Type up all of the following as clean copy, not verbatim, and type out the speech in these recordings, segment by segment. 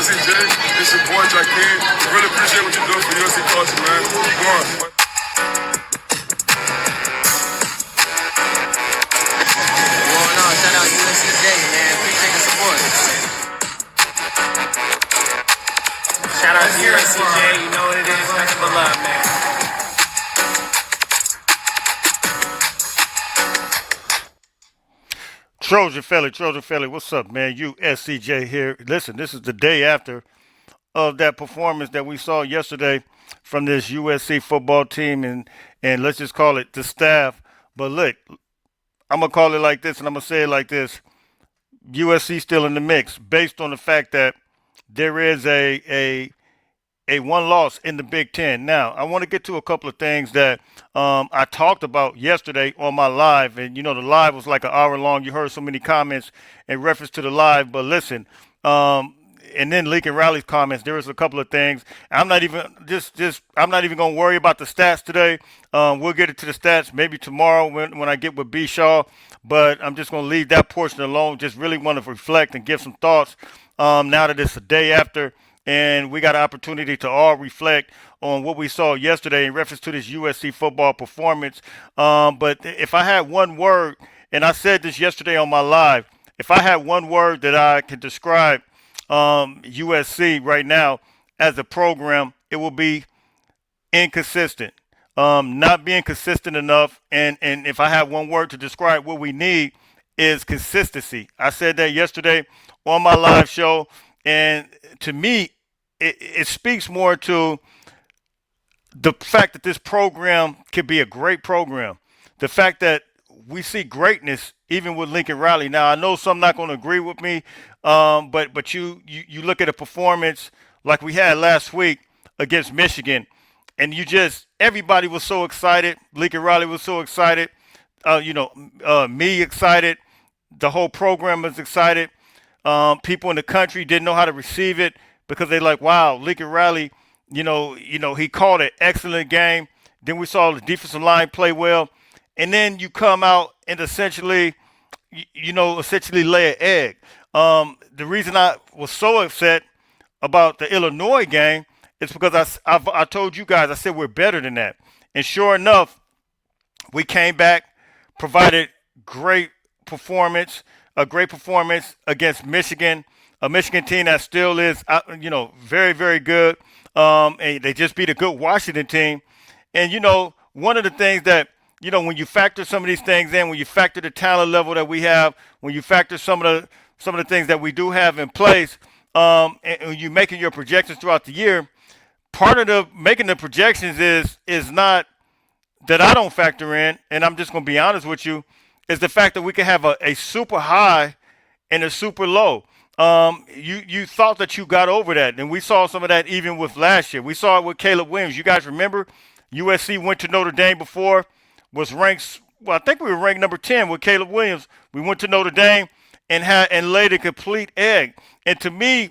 USC Jay, it's your boy Jakeem. Really appreciate what you're doing for USC culture, man. Keep going. Going on, shout out USC Jay, man. Appreciate the support. Shout out to USC Jay, you know what it is. Nothing but love, man. Trojan Philly, what's up, man? USCJ here. Listen, this is the day after of that performance that we saw yesterday from this USC football team, and let's just call it the staff. But look, I'm gonna call it like this, and I'm gonna say it like this: USC still in the mix, based on the fact that there is a one loss in the Big Ten. Now, I want to get to a couple of things that I talked about yesterday on my live. And, the live was like an hour long. You heard so many comments in reference to the live. But listen, and then Lincoln Riley's comments, there was a couple of things. I'm not even I'm not even going to worry about the stats today. We'll get into the stats maybe tomorrow when I get with B. Shaw. But I'm just going to leave that portion alone. Just really want to reflect and give some thoughts now that it's a day after. And we got an opportunity to all reflect on what we saw yesterday in reference to this USC football performance. But if I had one word, and I said this yesterday on my live, if I had one word that I could describe USC right now as a program, it will be inconsistent. Not being consistent enough. And if I had one word to describe what we need is consistency. I said that yesterday on my live show. And to me, it speaks more to the fact that this program could be a great program. The fact that we see greatness even with Lincoln Riley. Now, I know some not going to agree with me, but you look at a performance like we had last week against Michigan, and everybody was so excited. Lincoln Riley was so excited. Me excited. The whole program was excited. People in the country didn't know how to receive it because they like, wow, Lincoln Riley, he called an excellent game. Then we saw the defensive line play well. And then you come out and essentially lay an egg. The reason I was so upset about the Illinois game is because I told you guys, I said we're better than that. And sure enough, we came back, provided a great performance against Michigan, a Michigan team that still is, very, very good. And they just beat a good Washington team. And, one of the things that, when you factor some of these things in, when you factor the talent level that we have, when you factor some of the things that we do have in place, and when you're making your projections throughout the year, part of making the projections is not that I don't factor in, and I'm just going to be honest with you, is the fact that we can have a super high and a super low. You thought that you got over that, and we saw some of that even with last year. We saw it with Caleb Williams. You guys remember USC went to Notre Dame before, was ranked, I think we were ranked number 10 with Caleb Williams. We went to Notre Dame and laid a complete egg. And to me,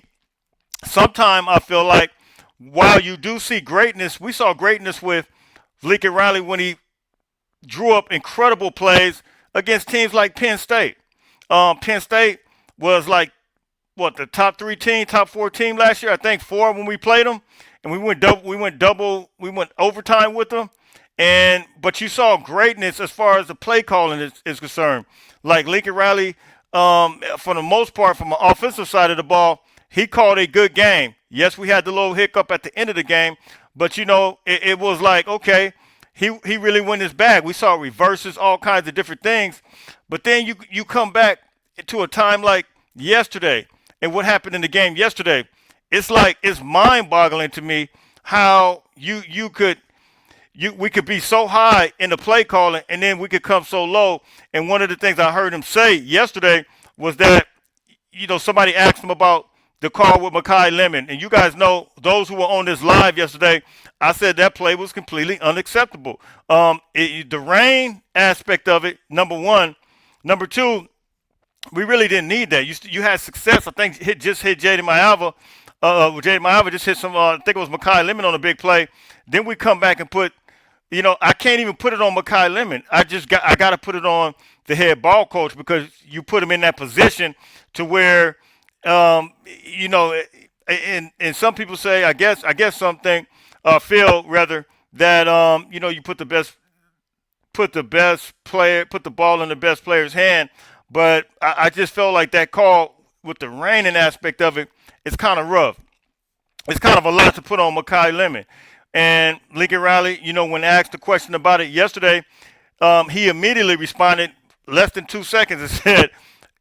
sometimes I feel like while you do see greatness, we saw greatness with Lincoln Riley when he drew up incredible plays against teams like Penn State. Penn State was like, the top 3 team, top 4 team last year? I think 4 when we played them. And we went overtime with them. But you saw greatness as far as the play calling is concerned. Like Lincoln Riley, for the most part, from the offensive side of the ball, he called a good game. Yes, we had the little hiccup at the end of the game, but it was like, okay, he really went his bag. We saw reverses, all kinds of different things. But then you come back to a time like yesterday, and what happened in the game yesterday, it's mind-boggling to me how we could be so high in the play calling, and then we could come so low. And one of the things I heard him say yesterday was that, somebody asked him about the call with Mekhi Lemon. And you guys know, those who were on this live yesterday, I said that play was completely unacceptable. The rain aspect of it, number one. Number two, we really didn't need that. You had success. I think just hit Jaden Maiava. Jaden Maiava just hit some, I think it was Mekhi Lemon on a big play. Then we come back and put, I can't even put it on Mekhi Lemon. I got to put it on the head ball coach because you put him in that position to where, and some people say, I guess some think, feel rather that you put the ball in the best player's hand. But I just felt like that call with the raining aspect of it, it's kind of rough. It's kind of a lot to put on Makai Lemon. And Lincoln Riley, when asked the question about it yesterday, he immediately responded less than 2 seconds and said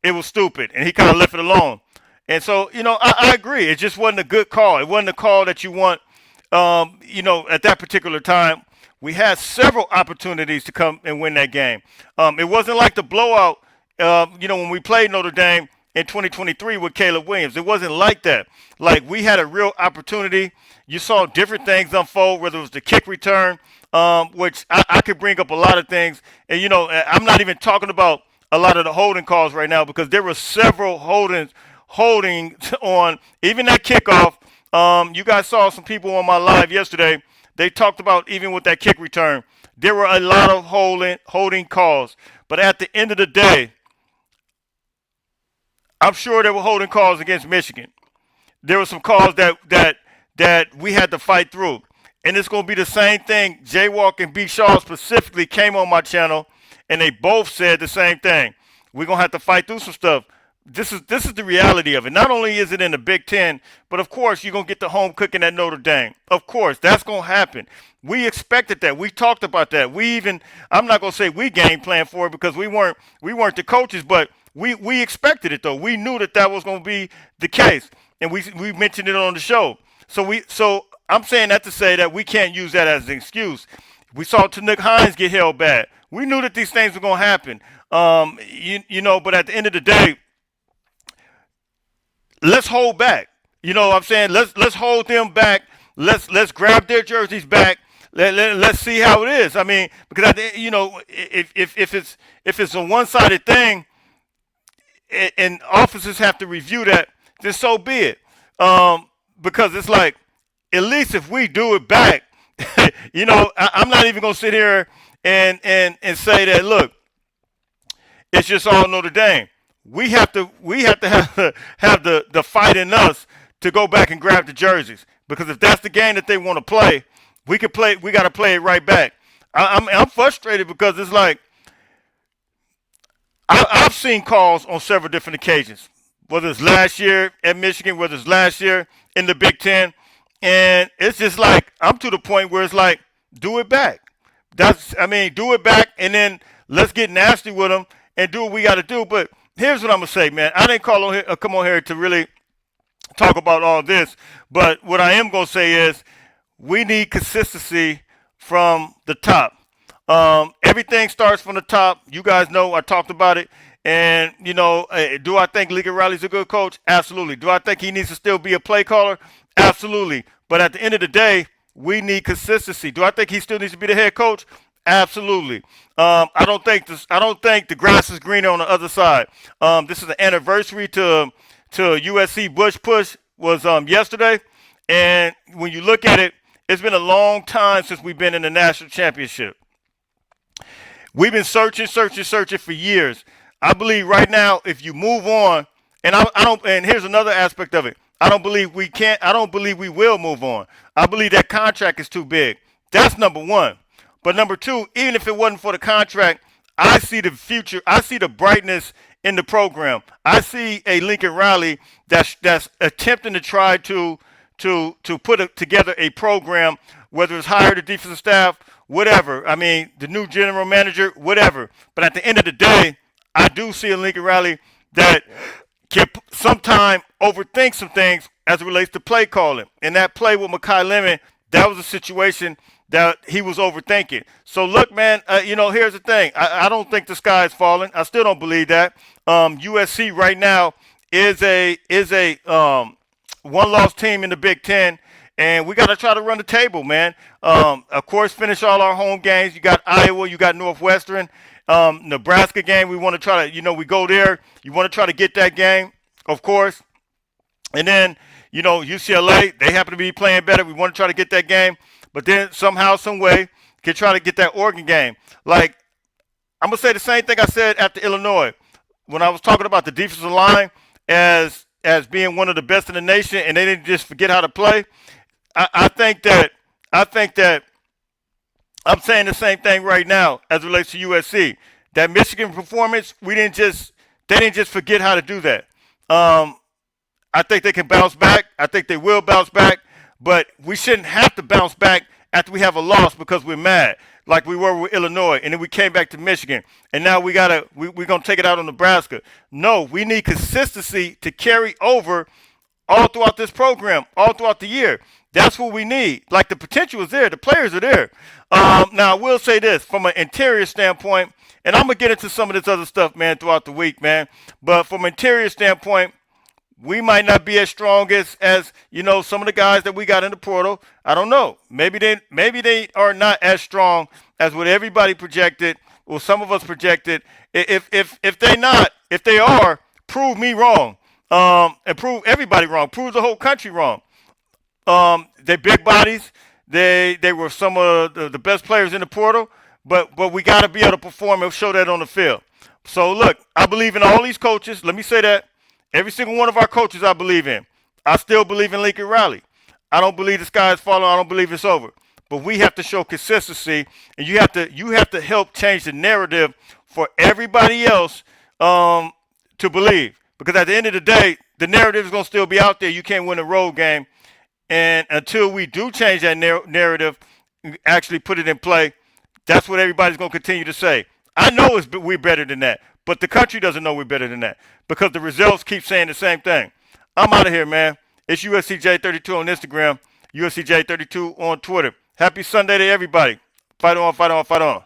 it was stupid, and he kind of left it alone. And so, I agree. It just wasn't a good call. It wasn't a call that you want, at that particular time. We had several opportunities to come and win that game. It wasn't like the blowout, when we played Notre Dame in 2023 with Caleb Williams. It wasn't like that. Like, we had a real opportunity. You saw different things unfold, whether it was the kick return, which I could bring up a lot of things. And, I'm not even talking about a lot of the holding calls right now because there were several holding on, even that kickoff. You guys saw some people on my live yesterday. They talked about even with that kick return, there were a lot of holding calls. But at the end of the day, I'm sure there were holding calls against Michigan. There were some calls that we had to fight through. And it's going to be the same thing. Jaywalk and B. Shaw specifically came on my channel, and they both said the same thing. We're going to have to fight through some stuff. This is the reality of it. Not only is it in the Big Ten, but of course you're going to get the home cooking at Notre Dame. Of course, that's going to happen. We expected that. We talked about that. I'm not going to say we game planned for it because we weren't the coaches, but we expected it though. We knew that was going to be the case, and we mentioned it on the show. So I'm saying that to say that we can't use that as an excuse. We saw Tanook Hines get held bad. We knew that these things were going to happen. But at the end of the day, let's hold back. You know what I'm saying? Let's hold them back. Let's grab their jerseys back. Let's see how it is. I mean, because if it's a one-sided thing, and officers have to review that, then so be it. Because it's like, at least if we do it back, I'm not even gonna sit here and say that. Look, it's just all Notre Dame. We have to have the fight in us to go back and grab the jerseys, because if that's the game that they want to play, we got to play it right back. I'm frustrated because it's like I've seen calls on several different occasions, whether it's last year at Michigan, whether it's last year in the Big Ten, and it's just like I'm to the point where it's like, do it back. Do it back, and then let's get nasty with them and do what we got to do. But here's what I'm gonna say, man. I didn't come on here to really talk about all this, but what I am gonna say is we need consistency from the top. Everything starts from the top. You guys know I talked about it. And, do I think Lincoln Riley's a good coach? Absolutely. Do I think he needs to still be a play caller? Absolutely. But at the end of the day, we need consistency. Do I think he still needs to be the head coach? Absolutely. I don't think the grass is greener on the other side. This is an anniversary to USC Bush push was yesterday. And when you look at it, it's been a long time since we've been in the national championship. We've been searching for years. I believe right now, if you move on, and I don't, and here's another aspect of it. I don't believe we will move on. I believe that contract is too big. That's number one. But number two, even if it wasn't for the contract, I see the future. I see the brightness in the program. I see a Lincoln Riley that's attempting to try to put together a program, whether it's hire the defensive staff, whatever. I mean, the new general manager, whatever. But at the end of the day, I do see a Lincoln Riley that can sometimes overthink some things as it relates to play calling. And that play with Makai Lemon, that was a situation that he was overthinking. So look, man, here's the thing. I don't think the sky is falling. I still don't believe that. USC right now is a one-loss team in the Big Ten, and we got to try to run the table, man. Of course, finish all our home games. You got Iowa, you got Northwestern. Nebraska game, we want to try to, we go there. You want to try to get that game, of course. And then, UCLA, they happen to be playing better. We want to try to get that game. But then somehow, some way, can try to get that Oregon game. Like, I'm going to say the same thing I said after Illinois when I was talking about the defensive line as as being one of the best in the nation, and they didn't just forget how to play. I think that I'm saying the same thing right now as it relates to USC. That Michigan performance, they didn't just forget how to do that. I think they can bounce back. I think they will bounce back, but we shouldn't have to bounce back after we have a loss because we're mad, like we were with Illinois, and then we came back to Michigan, and now we're gonna take it out on Nebraska. No, we need consistency to carry over all throughout this program, all throughout the year. That's what we need. Like, the potential is there. The players are there. Now, I will say this from an interior standpoint, and I'm going to get into some of this other stuff, man, throughout the week, man. But from an interior standpoint, we might not be as strong as some of the guys that we got in the portal. I don't know. Maybe they are not as strong as what everybody projected or some of us projected. If they are, prove me wrong. And prove everybody wrong. Prove the whole country wrong. They big bodies. They were some of the best players in the portal. But we got to be able to perform and show that on the field. So, look, I believe in all these coaches. Let me say that. Every single one of our coaches I believe in. I still believe in Lincoln Riley. I don't believe the sky is falling. I don't believe it's over. But we have to show consistency, and you have to help change the narrative for everybody else to believe. Because at the end of the day, the narrative is going to still be out there. You can't win a road game. And until we do change that narrative, actually put it in play, that's what everybody's going to continue to say. I know we're better than that, but the country doesn't know we're better than that because the results keep saying the same thing. I'm out of here, man. It's USCJ32 on Instagram, USCJ32 on Twitter. Happy Sunday to everybody. Fight on, fight on, fight on.